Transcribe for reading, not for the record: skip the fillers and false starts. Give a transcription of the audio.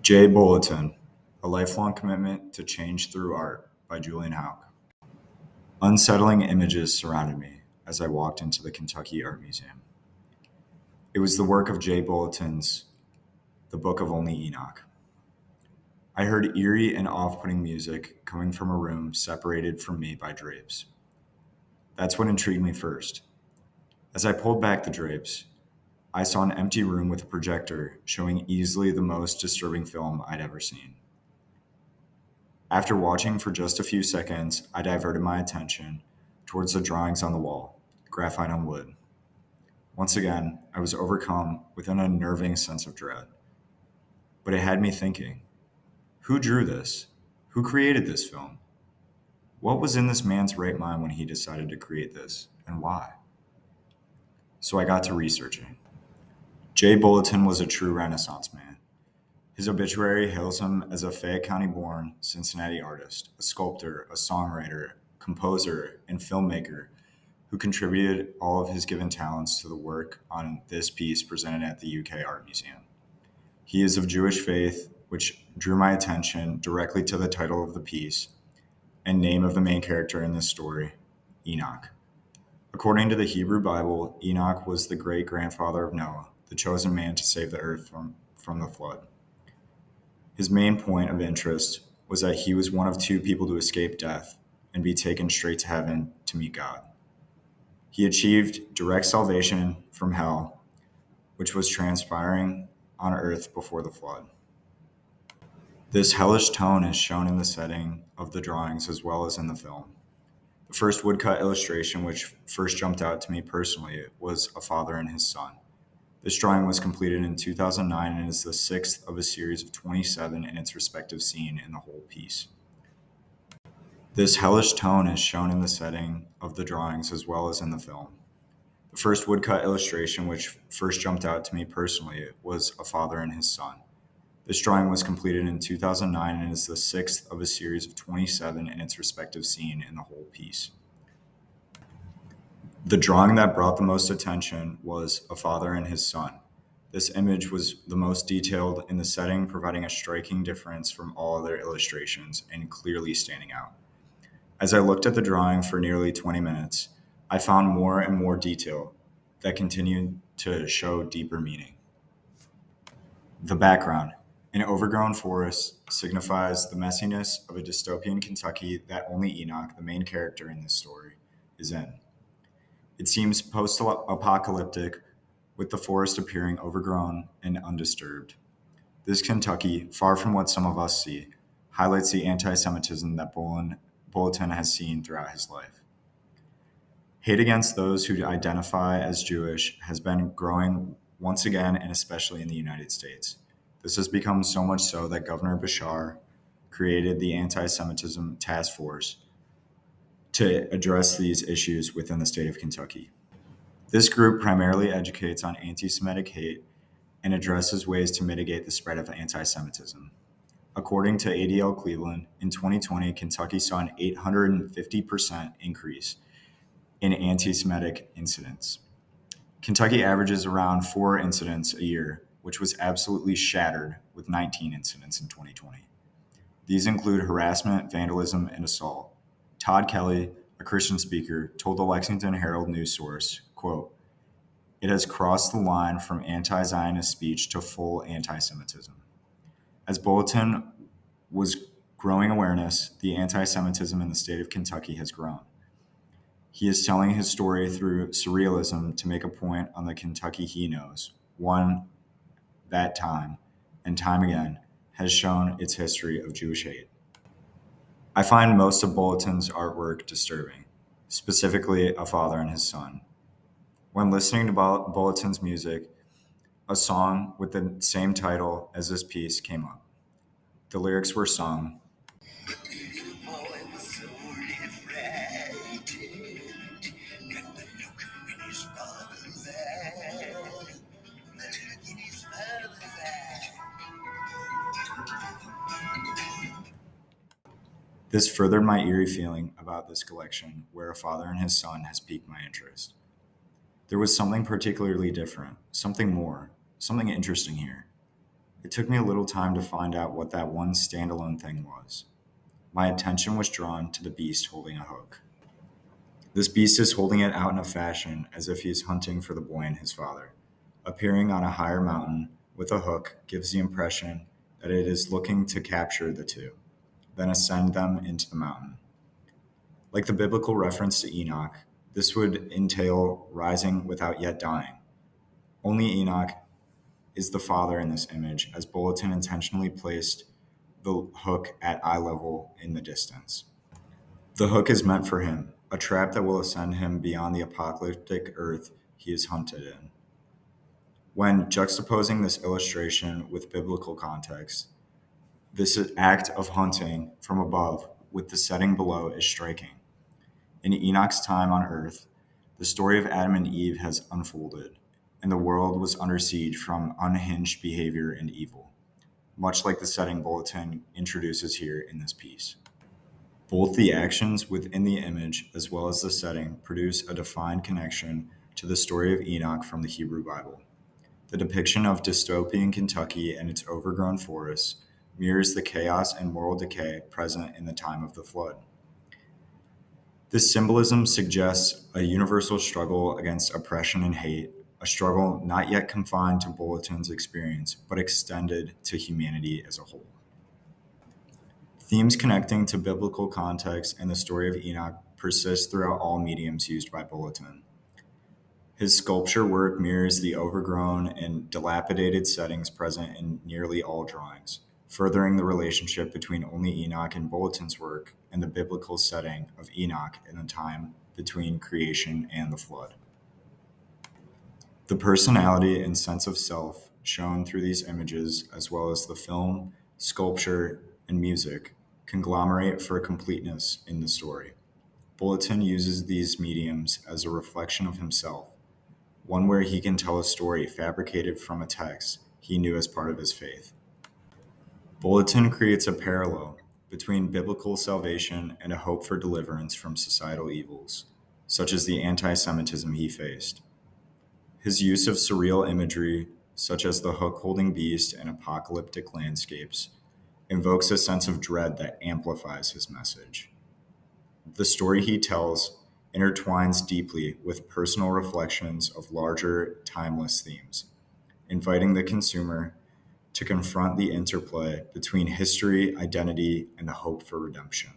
J. Bolotin, A Lifelong Commitment to Change Through Art by Julian Houck. Unsettling images surrounded me as I walked into the Kentucky Art Museum. It was the work of J. Bolotin's The Book of Only Enoch. I heard eerie and off-putting music coming from a room separated from me by drapes. That's what intrigued me first. As I pulled back the drapes, I saw an empty room with a projector showing easily the most disturbing film I'd ever seen. After watching for just a few seconds, I diverted my attention towards the drawings on the wall, graphite on wood. Once again, I was overcome with an unnerving sense of dread. But it had me thinking, who drew this? Who created this film? What was in this man's right mind when he decided to create this, and why? So I got to researching. J. Bolotin was a true Renaissance man. His obituary hails him as a Fayette County-born Cincinnati artist, a sculptor, a songwriter, composer, and filmmaker who contributed all of his given talents to the work on this piece presented at the UK Art Museum. He is of Jewish faith, which drew my attention directly to the title of the piece and name of the main character in this story, Enoch. According to the Hebrew Bible, Enoch was the great-grandfather of Noah, the chosen man to save the earth from the flood. His main point of interest was that he was one of two people to escape death and be taken straight to heaven to meet God. He achieved direct salvation from hell, which was transpiring on earth before the flood. This hellish tone is shown in the setting of the drawings as well as in the film. The first woodcut illustration, which first jumped out to me personally, was a father and his son. This drawing was completed in 2009 and is the sixth of a series of 27 in its respective scene in the whole piece. This hellish tone is shown in the setting of the drawings as well as in the film. The first woodcut illustration, which first jumped out to me personally, was a father and his son. This drawing was completed in 2009 and is the sixth of a series of 27 in its respective scene in the whole piece. The drawing that brought the most attention was a father and his son. This image was the most detailed in the setting, providing a striking difference from all other illustrations and clearly standing out. As I looked at the drawing for nearly 20 minutes, I found more and more detail that continued to show deeper meaning. The background. An overgrown forest signifies the messiness of a dystopian Kentucky that only Enoch, the main character in this story, is in. It seems post-apocalyptic, with the forest appearing overgrown and undisturbed. This Kentucky, far from what some of us see, highlights the anti-Semitism that Bolotin has seen throughout his life. Hate against those who identify as Jewish has been growing once again, and especially in the United States. This has become so much so that Governor Bashar created the Anti-Semitism Task Force to address these issues within the state of Kentucky. This group primarily educates on anti-Semitic hate and addresses ways to mitigate the spread of anti-Semitism. According to ADL Cleveland, in 2020, Kentucky saw an 850% increase in anti-Semitic incidents. Kentucky averages around 4 incidents a year, which was absolutely shattered with 19 incidents in 2020. These include harassment, vandalism, and assault. Todd Kelly, a Christian speaker, told the Lexington Herald news source, quote, "It has crossed the line from anti-Zionist speech to full anti-Semitism." As Bolotin was growing awareness, the anti-Semitism in the state of Kentucky has grown. He is telling his story through surrealism to make a point on the Kentucky he knows, one that time and time again has shown its history of Jewish hate. I find most of Bolotin's artwork disturbing, specifically a father and his son. When listening to Bolotin's music, a song with the same title as this piece came up. The lyrics were sung, This furthered my eerie feeling about this collection, where a father and his son has piqued my interest. There was something particularly different, something more, something interesting here. It took me a little time to find out what that one standalone thing was. My attention was drawn to the beast holding a hook. This beast is holding it out in a fashion as if he is hunting for the boy and his father. Appearing on a higher mountain with a hook gives the impression that it is looking to capture the two, then ascend them into the mountain. Like the biblical reference to Enoch, this would entail rising without yet dying. Only Enoch is the father in this image, as Bolotin intentionally placed the hook at eye level in the distance. The hook is meant for him, a trap that will ascend him beyond the apocalyptic earth he is hunted in. When juxtaposing this illustration with biblical context, this act of hunting from above with the setting below is striking. In Enoch's time on earth, the story of Adam and Eve has unfolded, and the world was under siege from unhinged behavior and evil, much like the setting Bolotin introduces here in this piece. Both the actions within the image as well as the setting produce a defined connection to the story of Enoch from the Hebrew Bible. The depiction of dystopian Kentucky and its overgrown forests mirrors the chaos and moral decay present in the time of the flood. This symbolism suggests a universal struggle against oppression and hate, a struggle not yet confined to Bolotin's experience, but extended to humanity as a whole. Themes connecting to biblical context and the story of Enoch persist throughout all mediums used by Bolotin. His sculpture work mirrors the overgrown and dilapidated settings present in nearly all drawings, furthering the relationship between only Enoch and Bolotin's work and the biblical setting of Enoch in the time between creation and the flood. The personality and sense of self shown through these images, as well as the film, sculpture, and music, conglomerate for completeness in the story. Bolotin uses these mediums as a reflection of himself, one where he can tell a story fabricated from a text he knew as part of his faith. Bolotin creates a parallel between biblical salvation and a hope for deliverance from societal evils, such as the anti-Semitism he faced. His use of surreal imagery, such as the hook-holding beast and apocalyptic landscapes, invokes a sense of dread that amplifies his message. The story he tells intertwines deeply with personal reflections of larger, timeless themes, inviting the consumer to confront the interplay between history, identity, and the hope for redemption.